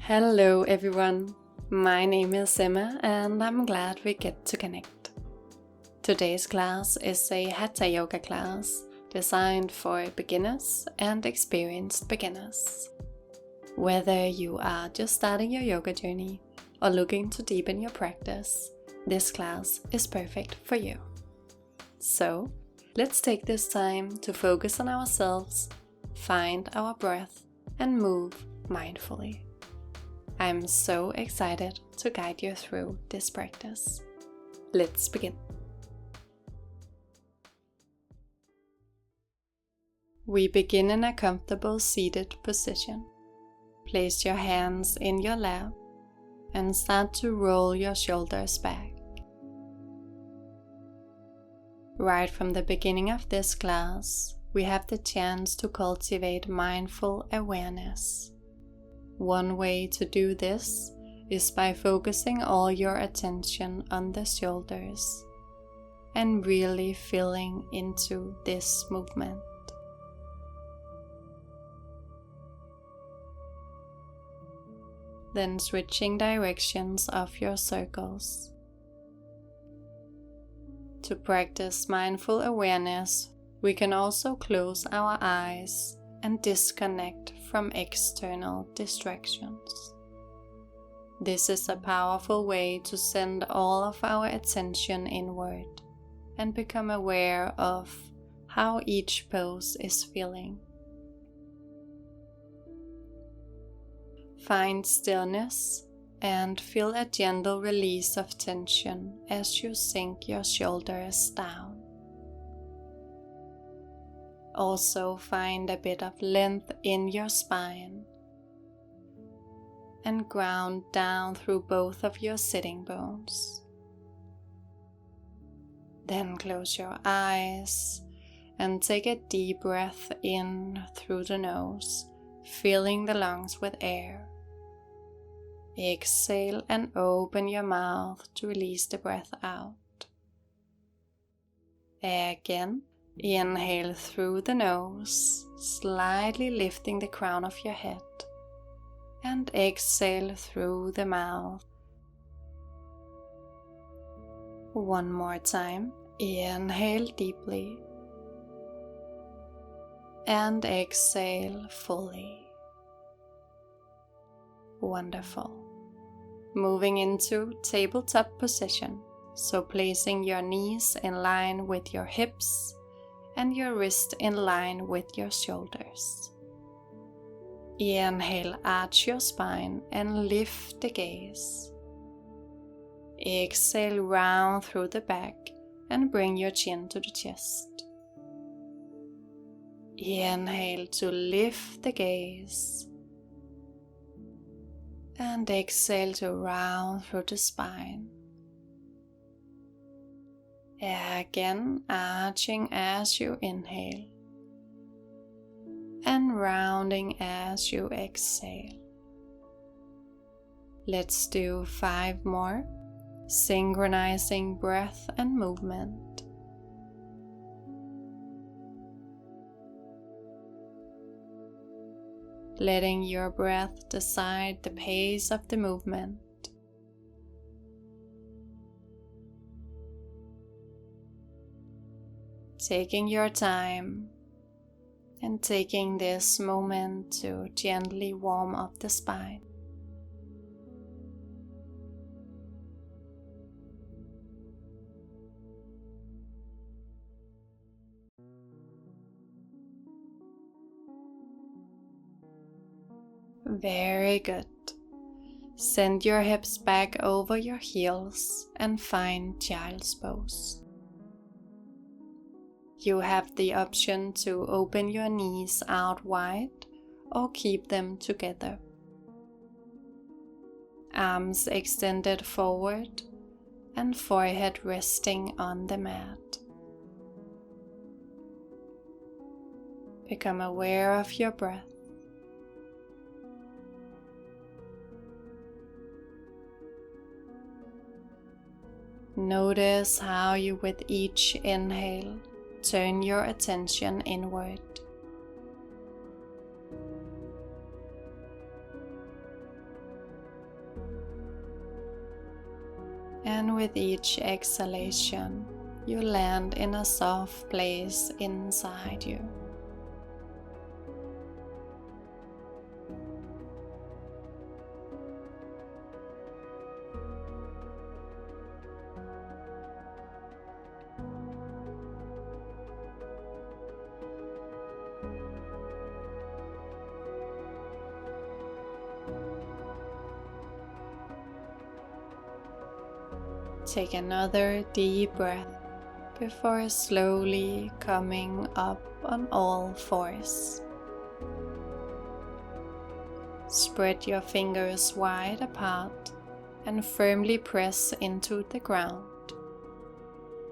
Hello everyone, my name is Emma and I'm glad we get to connect. Today's class is a Hatha yoga class designed for beginners and experienced beginners. Whether you are just starting your yoga journey or looking to deepen your practice, this class is perfect for you. So, let's take this time to focus on ourselves, find our breath, and move mindfully. I'm so excited to guide you through this practice. Let's begin. We begin in a comfortable seated position. Place your hands in your lap and start to roll your shoulders back. Right from the beginning of this class, we have the chance to cultivate mindful awareness. One way to do this is by focusing all your attention on the shoulders and really feeling into this movement. Then switching directions of your circles. To practice mindful awareness, we can also close our eyes and disconnect from external distractions. This is a powerful way to send all of our attention inward and become aware of how each pose is feeling. Find stillness and feel a gentle release of tension as you sink your shoulders down. Also find a bit of length in your spine and ground down through both of your sitting bones. Then close your eyes and take a deep breath in through the nose, filling the lungs with air. Exhale and open your mouth to release the breath out. Again. Inhale through the nose, slightly lifting the crown of your head, and exhale through the mouth. One more time, inhale deeply, and exhale fully. Wonderful. Moving into tabletop position, so placing your knees in line with your hips, and your wrist in line with your shoulders. Inhale, arch your spine and lift the gaze. Exhale, round through the back and bring your chin to the chest. Inhale to lift the gaze. And exhale to round through the spine. Again, arching as you inhale and rounding as you exhale. Let's do 5 more, synchronizing breath and movement. Letting your breath decide the pace of the movement. Taking your time and taking this moment to gently warm up the spine. Very good. Send your hips back over your heels and find child's pose. You have the option to open your knees out wide or keep them together. Arms extended forward and forehead resting on the mat. Become aware of your breath. Notice how you, with each inhale, turn your attention inward. And with each exhalation, you land in a soft place inside you. Take another deep breath before slowly coming up on all fours. Spread your fingers wide apart and firmly press into the ground.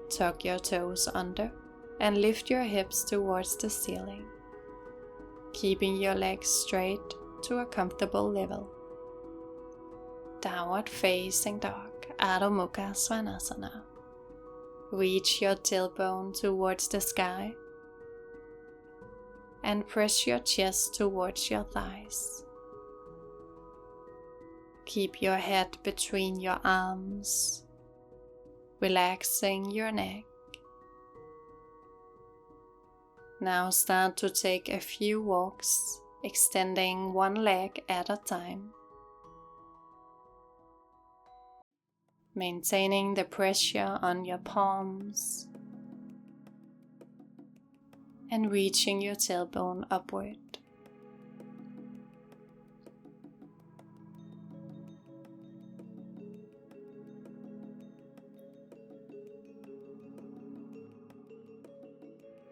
Tuck your toes under and lift your hips towards the ceiling, keeping your legs straight to a comfortable level. Downward facing dog, Adho Mukha Svanasana. Reach your tailbone towards the sky and press your chest towards your thighs. Keep your head between your arms, relaxing your neck. Now start to take a few walks, extending one leg at a time. Maintaining the pressure on your palms and reaching your tailbone upward.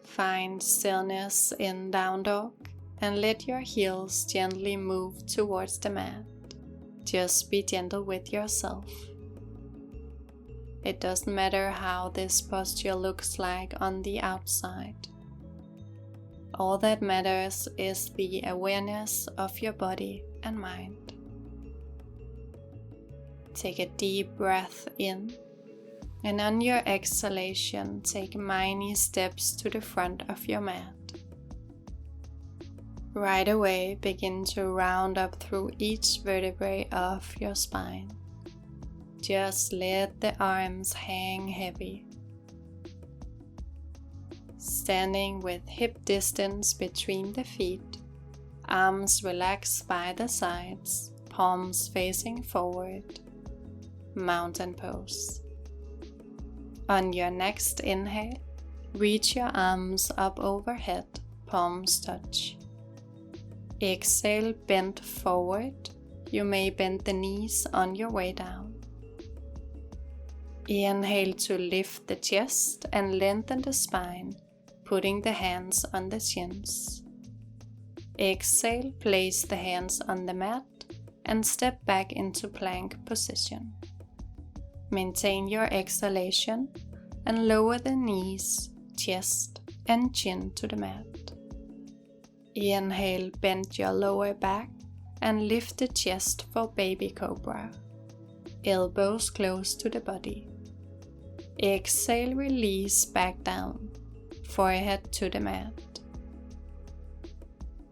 Find stillness in down dog and let your heels gently move towards the mat. Just be gentle with yourself. It doesn't matter how this posture looks like on the outside. All that matters is the awareness of your body and mind. Take a deep breath in, and on your exhalation, take many steps to the front of your mat. Right away, begin to round up through each vertebrae of your spine. Just let the arms hang heavy. Standing with hip distance between the feet, arms relaxed by the sides, palms facing forward. Mountain pose. On your next inhale, reach your arms up overhead, palms touch. Exhale, bend forward. You may bend the knees on your way down. Inhale to lift the chest and lengthen the spine, putting the hands on the shins. Exhale, place the hands on the mat and step back into plank position. Maintain your exhalation and lower the knees, chest and chin to the mat. Inhale, bend your lower back and lift the chest for baby cobra. Elbows close to the body. Exhale, release back down, forehead to the mat.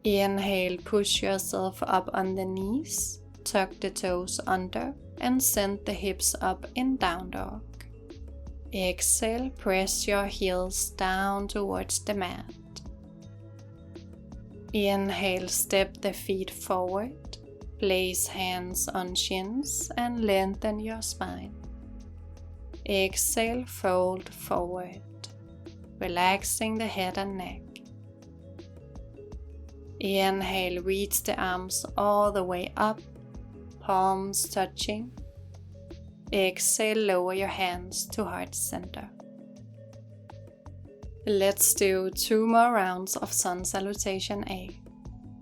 Inhale, push yourself up on the knees, tuck the toes under and send the hips up in down dog. Exhale, press your heels down towards the mat. Inhale, step the feet forward, place hands on shins and lengthen your spine. Exhale, fold forward, relaxing the head and neck. Inhale, reach the arms all the way up, palms touching. Exhale, lower your hands to heart center. Let's do 2 more rounds of Sun Salutation A,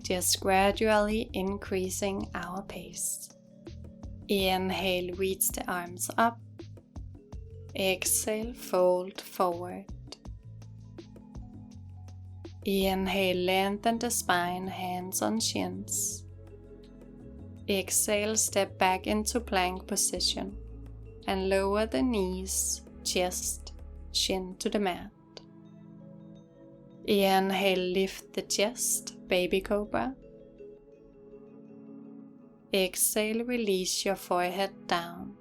just gradually increasing our pace. Inhale, reach the arms up. Exhale, fold forward. Inhale, lengthen the spine, hands on shins. Exhale, step back into plank position and lower the knees, chest, chin to the mat. Inhale, lift the chest, baby cobra. Exhale, release your forehead down.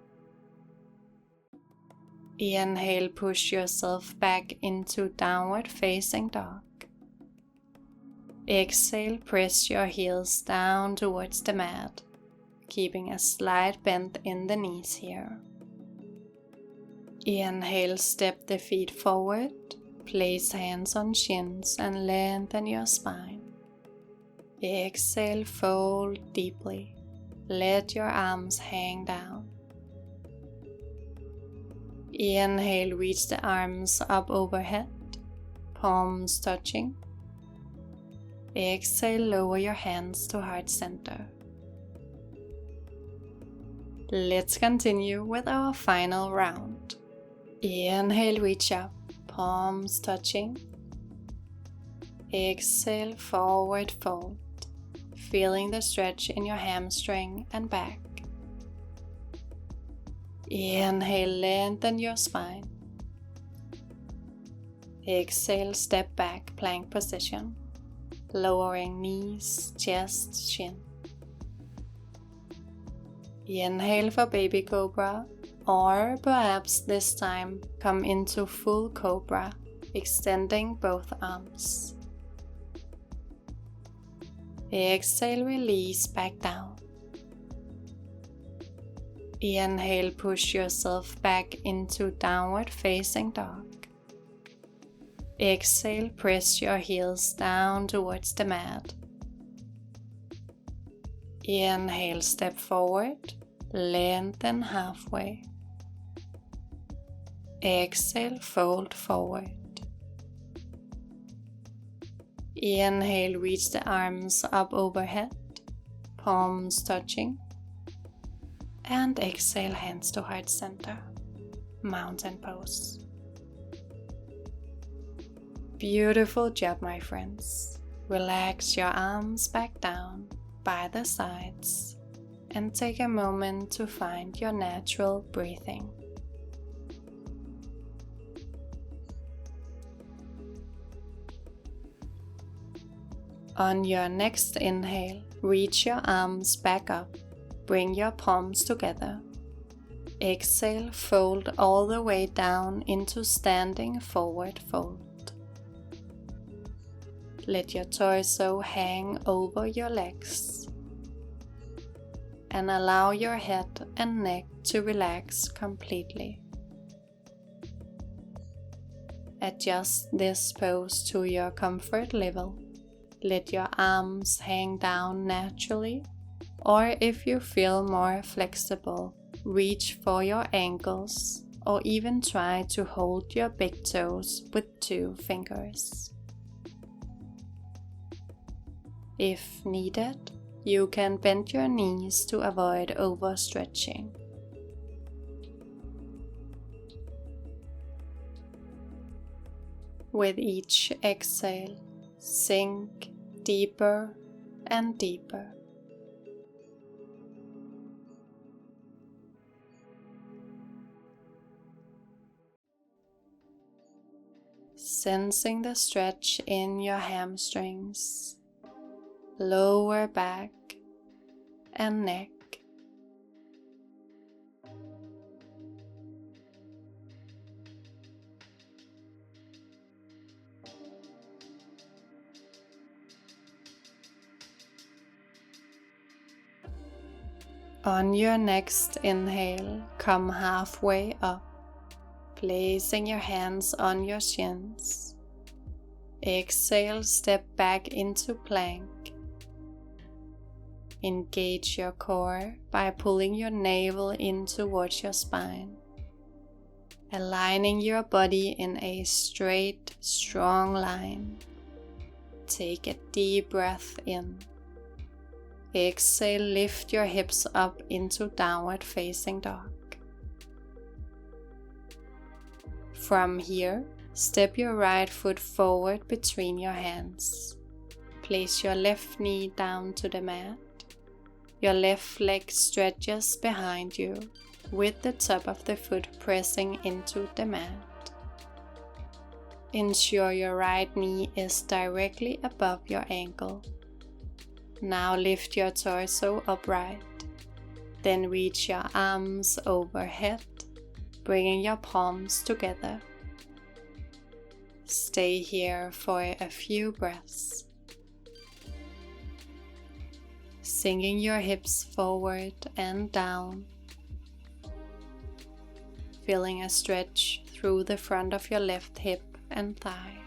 Inhale, push yourself back into downward facing dog. Exhale, press your heels down towards the mat, keeping a slight bend in the knees here. Inhale, step the feet forward, place hands on shins and lengthen your spine. Exhale, fold deeply. Let your arms hang down. Inhale, reach the arms up overhead, palms touching. Exhale, lower your hands to heart center. Let's continue with our final round. Inhale, reach up, palms touching. Exhale, forward fold, feeling the stretch in your hamstring and back. Inhale, lengthen your spine. Exhale, step back, plank position, lowering knees, chest, chin. Inhale for baby cobra, or perhaps this time come into full cobra, extending both arms. Exhale, release back down. Inhale, push yourself back into downward facing dog. Exhale, press your heels down towards the mat. Inhale, step forward, lengthen halfway. Exhale, fold forward. Inhale, reach the arms up overhead, palms touching. And exhale, hands to heart center, mountain pose. Beautiful job, my friends. Relax your arms back down by the sides and take a moment to find your natural breathing. On your next inhale, reach your arms back up. Bring your palms together. Exhale, fold all the way down into standing forward fold. Let your torso hang over your legs. And allow your head and neck to relax completely. Adjust this pose to your comfort level. Let your arms hang down naturally, or if you feel more flexible, reach for your ankles or even try to hold your big toes with 2 fingers. If needed, you can bend your knees to avoid overstretching. With each exhale, sink deeper and deeper. Sensing the stretch in your hamstrings, lower back and neck. On your next inhale, come halfway up, placing your hands on your shins. Exhale, step back into plank. Engage your core by pulling your navel in towards your spine, aligning your body in a straight, strong line. Take a deep breath in. Exhale, lift your hips up into downward facing dog. From here, step your right foot forward between your hands. Place your left knee down to the mat. Your left leg stretches behind you, with the top of the foot pressing into the mat. Ensure your right knee is directly above your ankle. Now lift your torso upright. Then reach your arms overhead, bringing your palms together. Stay here for a few breaths. Sinking your hips forward and down. Feeling a stretch through the front of your left hip and thigh.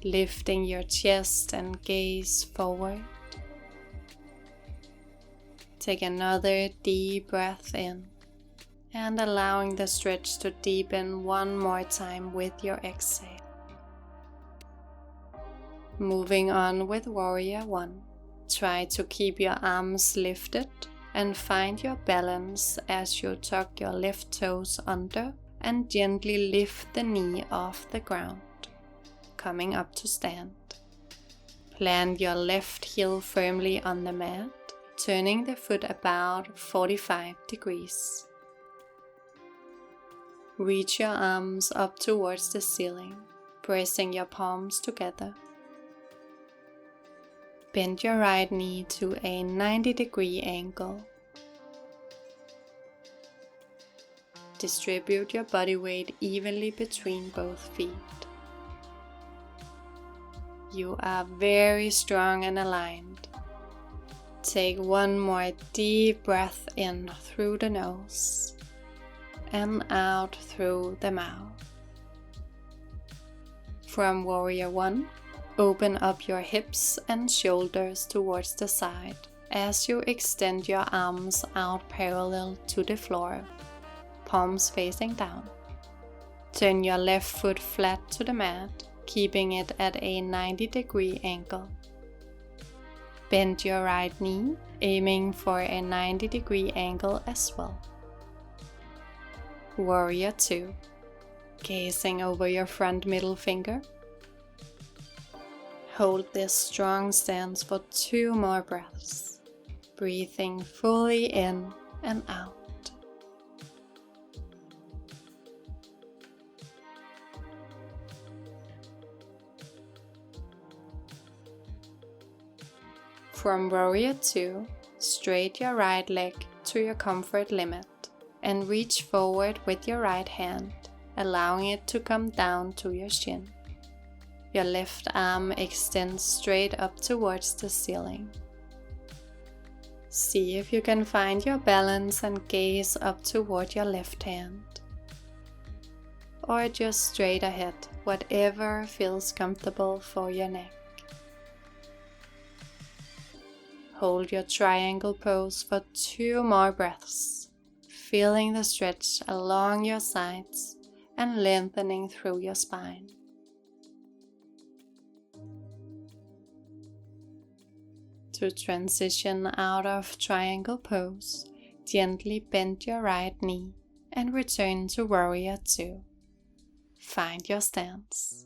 Lifting your chest and gaze forward. Take another deep breath in and allowing the stretch to deepen one more time with your exhale. Moving on with Warrior 1. Try to keep your arms lifted and find your balance as you tuck your left toes under and gently lift the knee off the ground, coming up to stand. Plant your left heel firmly on the mat, turning the foot about 45 degrees. Reach your arms up towards the ceiling, pressing your palms together. Bend your right knee to a 90-degree angle. Distribute your body weight evenly between both feet. You are very strong and aligned. Take one more deep breath in through the nose and out through the mouth. From Warrior 1, open up your hips and shoulders towards the side as you extend your arms out parallel to the floor, palms facing down. Turn your left foot flat to the mat, keeping it at a 90-degree angle. Bend your right knee, aiming for a 90-degree angle as well. Warrior 2. Gazing over your front middle finger. Hold this strong stance for 2 more breaths, breathing fully in and out. From Warrior 2, straight your right leg to your comfort limit and reach forward with your right hand, allowing it to come down to your shin. Your left arm extends straight up towards the ceiling. See if you can find your balance and gaze up toward your left hand. Or just straight ahead, whatever feels comfortable for your neck. Hold your triangle pose for 2 more breaths, feeling the stretch along your sides and lengthening through your spine. To transition out of triangle pose, gently bend your right knee and return to Warrior 2. Find your stance.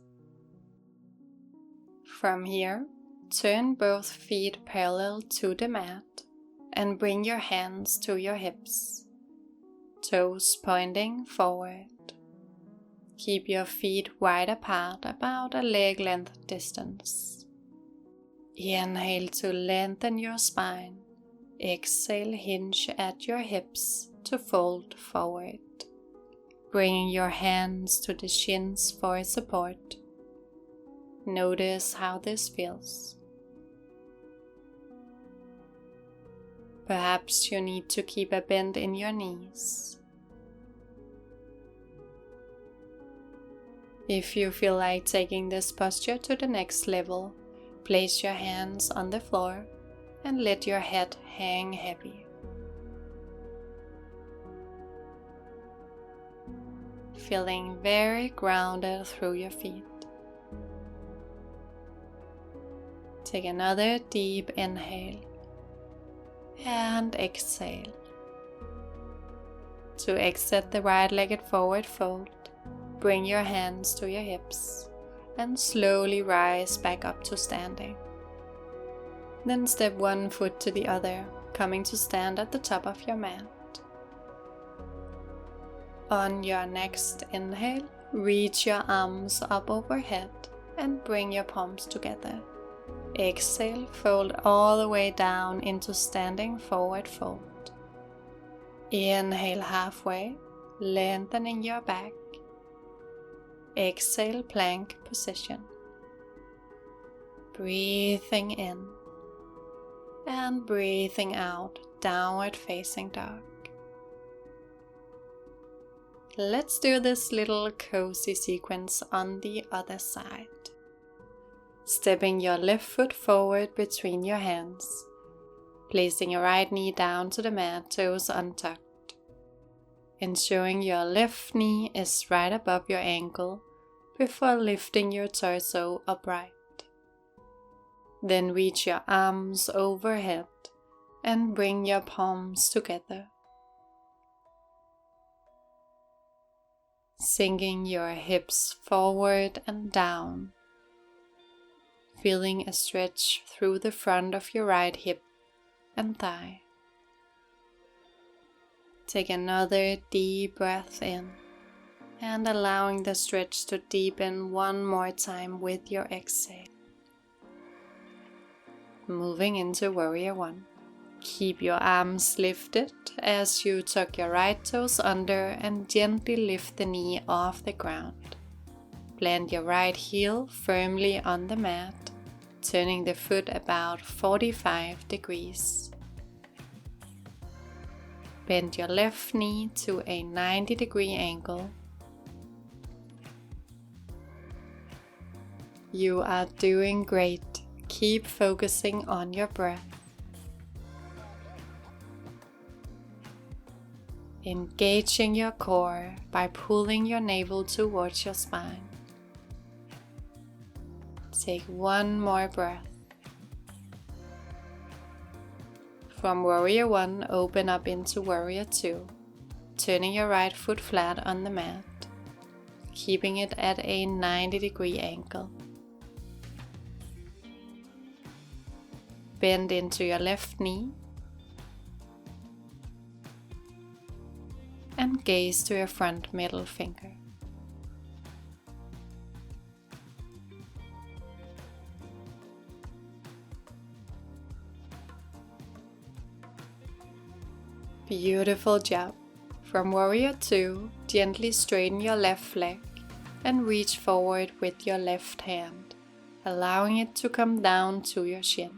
From here, turn both feet parallel to the mat and bring your hands to your hips, toes pointing forward. Keep your feet wide apart, about a leg length distance. Inhale to lengthen your spine. Exhale, hinge at your hips to fold forward. Bringing your hands to the shins for support. Notice how this feels. Perhaps you need to keep a bend in your knees. If you feel like taking this posture to the next level, place your hands on the floor and let your head hang heavy. Feeling very grounded through your feet. Take another deep inhale and exhale. To exit the right-legged forward fold, bring your hands to your hips and slowly rise back up to standing. Then step one foot to the other, coming to stand at the top of your mat. On your next inhale, reach your arms up overhead and bring your palms together. Exhale, fold all the way down into standing forward fold. Inhale halfway, lengthening your back. Exhale, plank position. Breathing in and breathing out, downward facing dog. Let's do this little cozy sequence on the other side. Stepping your left foot forward between your hands, placing your right knee down to the mat, toes untucked, ensuring your left knee is right above your ankle before lifting your torso upright. Then reach your arms overhead and bring your palms together. Sinking your hips forward and down, feeling a stretch through the front of your right hip and thigh. Take another deep breath in and allowing the stretch to deepen one more time with your exhale. Moving into Warrior One. Keep your arms lifted as you tuck your right toes under and gently lift the knee off the ground. Plant your right heel firmly on the mat, turning the foot about 45 degrees. Bend your left knee to a 90-degree angle. You are doing great. Keep focusing on your breath. Engaging your core by pulling your navel towards your spine. Take one more breath. From Warrior One, open up into Warrior Two, turning your right foot flat on the mat, keeping it at a 90-degree angle. Bend into your left knee and gaze to your front middle finger. Beautiful job. From Warrior Two, gently straighten your left leg and reach forward with your left hand, allowing it to come down to your shin.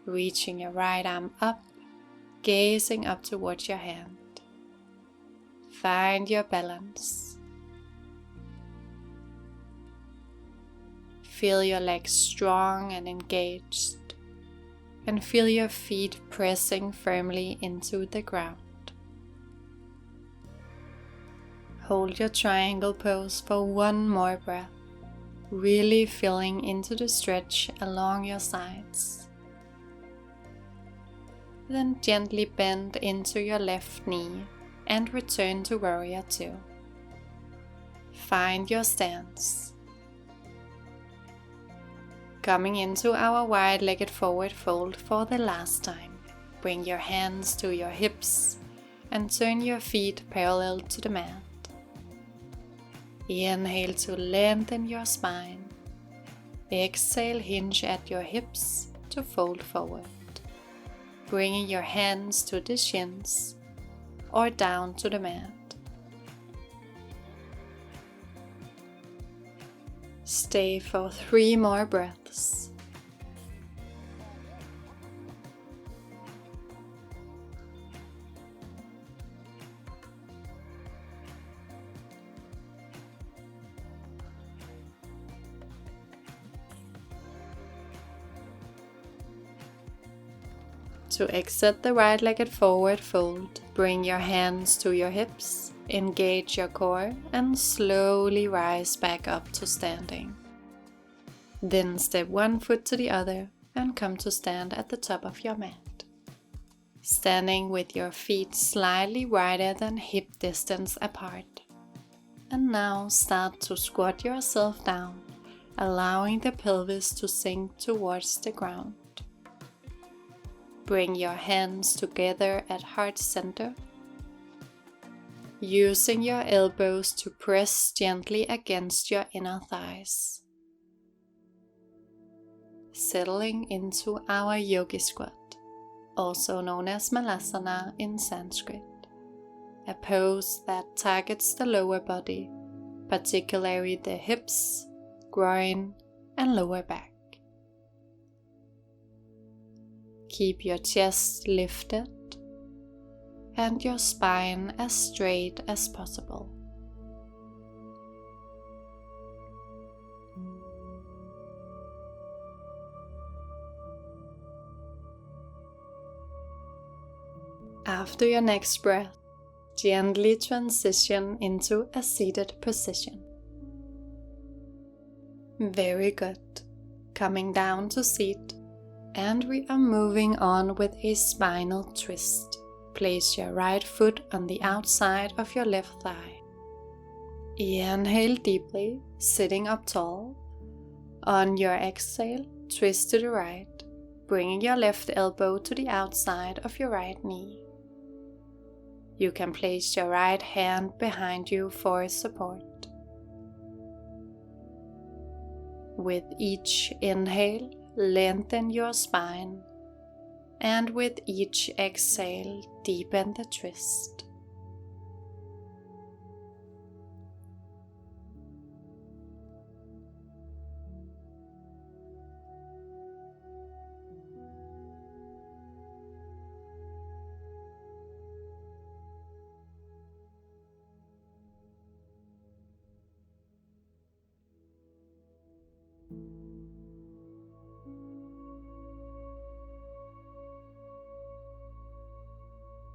Reaching your right arm up, gazing up towards your hand. Find your balance. Feel your legs strong and engaged, and feel your feet pressing firmly into the ground. Hold your triangle pose for one more breath, really feeling into the stretch along your sides. Then gently bend into your left knee and return to Warrior Two. Find your stance. Coming into our wide-legged forward fold for the last time. Bring your hands to your hips and turn your feet parallel to the mat. Inhale to lengthen your spine. Exhale, hinge at your hips to fold forward. Bringing your hands to the shins or down to the mat. Stay for 3 more breaths. To exit the right-legged forward fold, bring your hands to your hips, engage your core, and slowly rise back up to standing. Then step one foot to the other and come to stand at the top of your mat. Standing with your feet slightly wider than hip distance apart. And now start to squat yourself down, allowing the pelvis to sink towards the ground. Bring your hands together at heart center, using your elbows to press gently against your inner thighs. Settling into our yogi squat, also known as Malasana in Sanskrit, a pose that targets the lower body, particularly the hips, groin, and lower back. Keep your chest lifted and your spine as straight as possible. After your next breath, gently transition into a seated position. Very good. Coming down to seat, and we are moving on with a spinal twist. Place your right foot on the outside of your left thigh. Inhale deeply, sitting up tall. On your exhale, twist to the right, bringing your left elbow to the outside of your right knee. You can place your right hand behind you for support. With each inhale, lengthen your spine, and with each exhale, deepen the twist.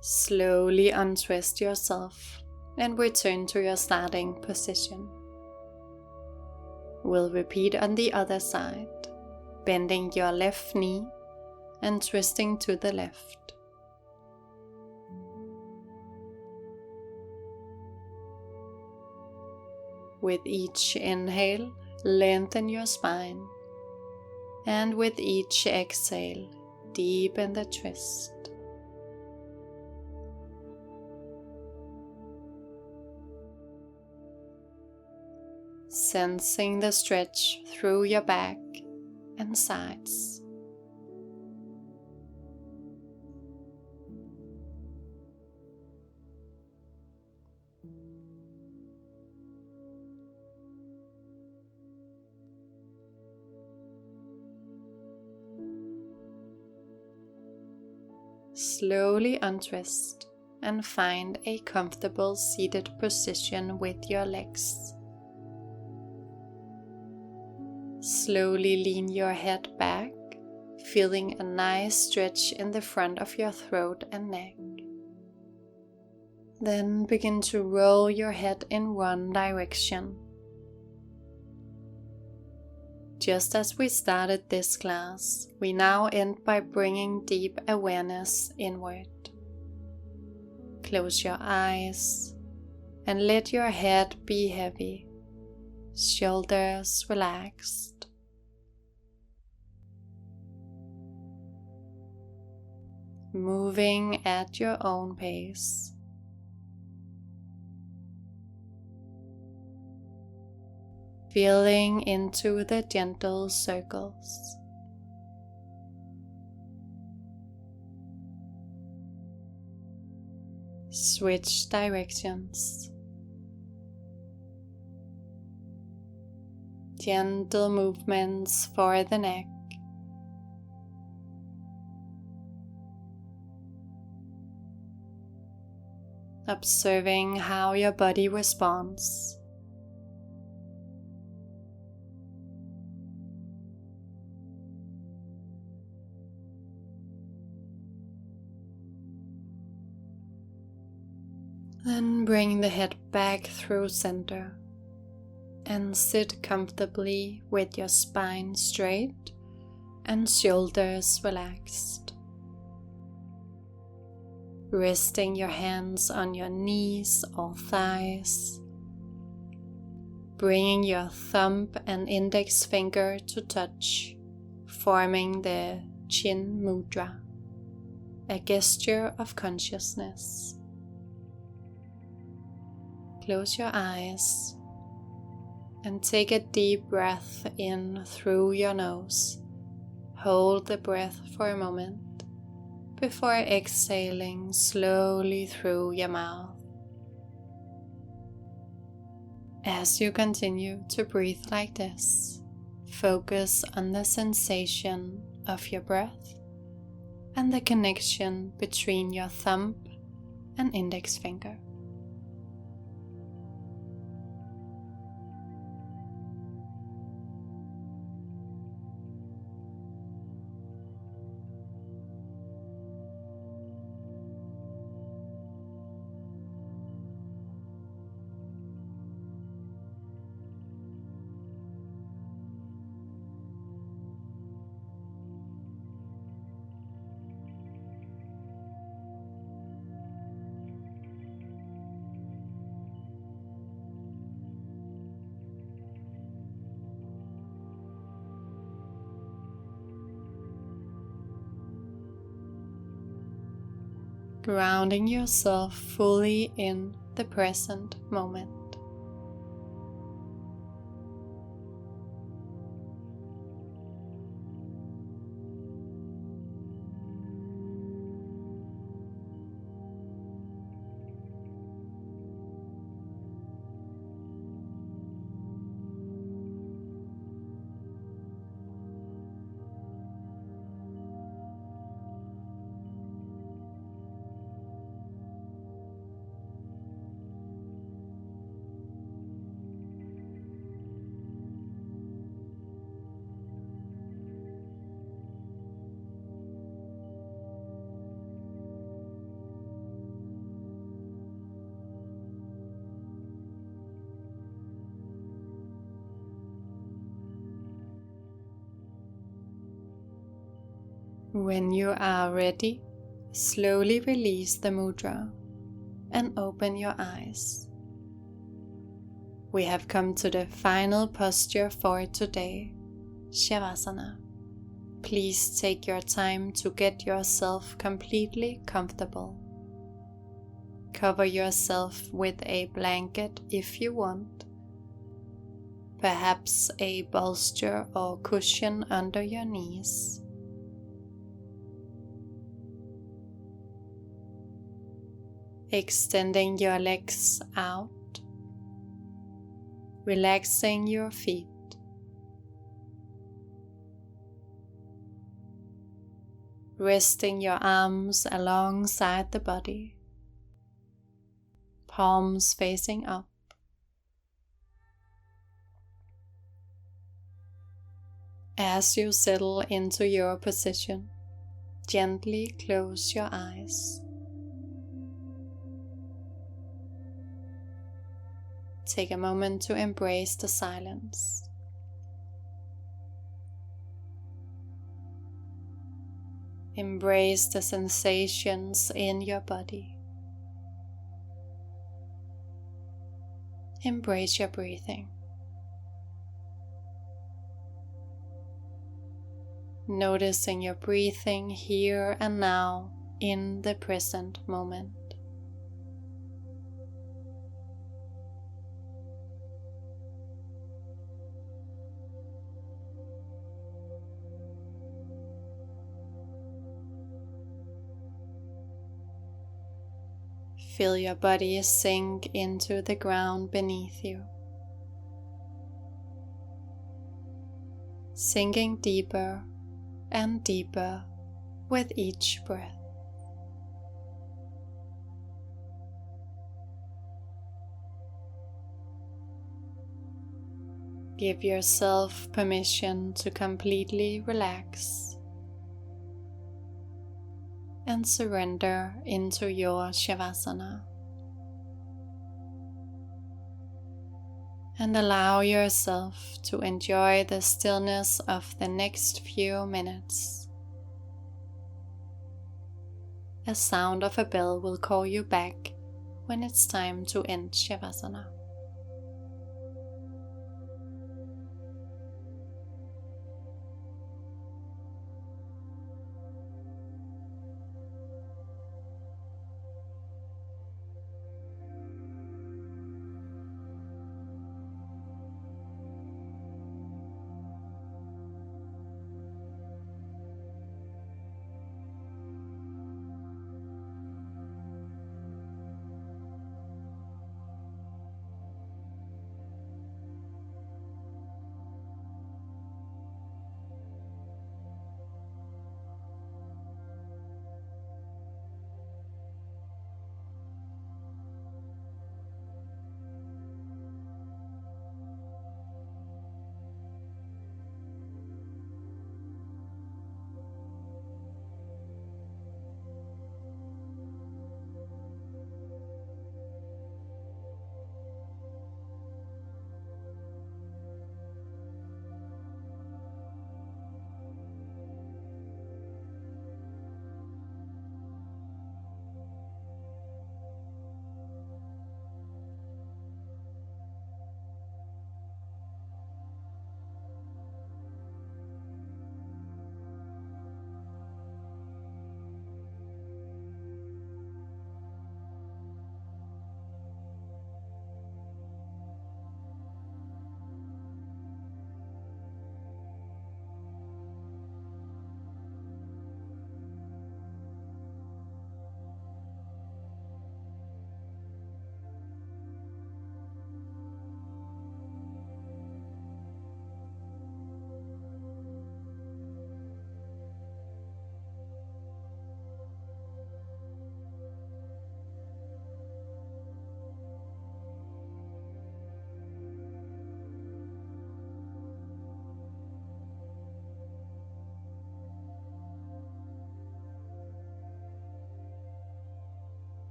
Slowly untwist yourself and return to your starting position. We'll repeat on the other side, bending your left knee and twisting to the left. With each inhale, lengthen your spine, and with each exhale, deepen the twist. Sensing the stretch through your back and sides. Slowly untwist and find a comfortable seated position with your legs. Slowly lean your head back, feeling a nice stretch in the front of your throat and neck. Then begin to roll your head in one direction. Just as we started this class, we now end by bringing deep awareness inward. Close your eyes and let your head be heavy. Shoulders relaxed. Moving at your own pace. Feeling into the gentle circles. Switch directions. Gentle movements for the neck. Observing how your body responds. Then bring the head back through center and sit comfortably with your spine straight and shoulders relaxed. Resting your hands on your knees or thighs. Bringing your thumb and index finger to touch, forming the Chin Mudra, a gesture of consciousness. Close your eyes and take a deep breath in through your nose. Hold the breath for a moment before exhaling slowly through your mouth. As you continue to breathe like this, focus on the sensation of your breath and the connection between your thumb and index finger. Grounding yourself fully in the present moment. When you are ready, slowly release the mudra and open your eyes. We have come to the final posture for today, Savasana. Please take your time to get yourself completely comfortable. Cover yourself with a blanket if you want, perhaps a bolster or cushion under your knees. Extending your legs out, relaxing your feet. Resting your arms alongside the body, palms facing up. As you settle into your position, gently close your eyes. Take a moment to embrace the silence. Embrace the sensations in your body. Embrace your breathing. Noticing your breathing here and now in the present moment. Feel your body sink into the ground beneath you, sinking deeper and deeper with each breath. Give yourself permission to completely relax and surrender into your Savasana. And allow yourself to enjoy the stillness of the next few minutes. A sound of a bell will call you back when it's time to end Savasana.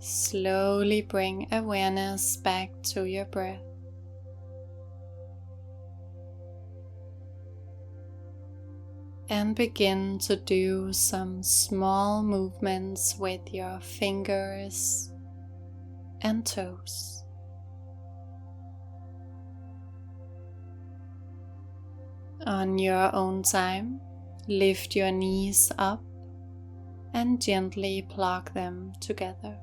Slowly bring awareness back to your breath. And begin to do some small movements with your fingers and toes. On your own time, lift your knees up and gently plug them together.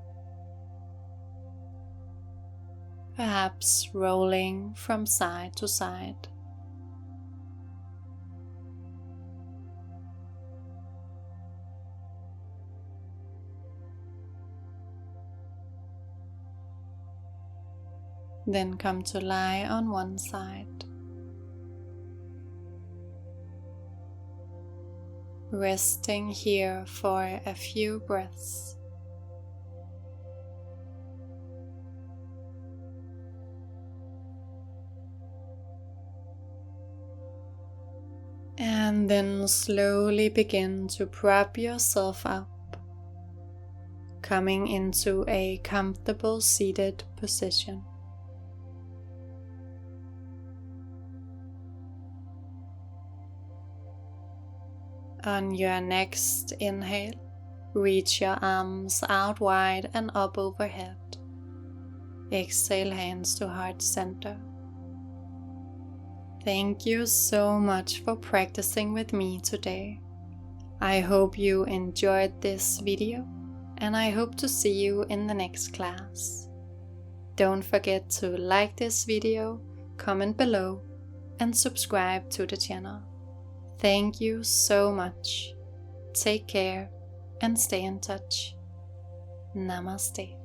Perhaps rolling from side to side. Then come to lie on one side. Resting here for a few breaths. And then slowly begin to prop yourself up, coming into a comfortable seated position. On your next inhale, reach your arms out wide and up overhead. Exhale, hands to heart center. Thank you so much for practicing with me today. I hope you enjoyed this video, and I hope to see you in the next class. Don't forget to like this video, comment below, and subscribe to the channel. Thank you so much. Take care and stay in touch. Namaste.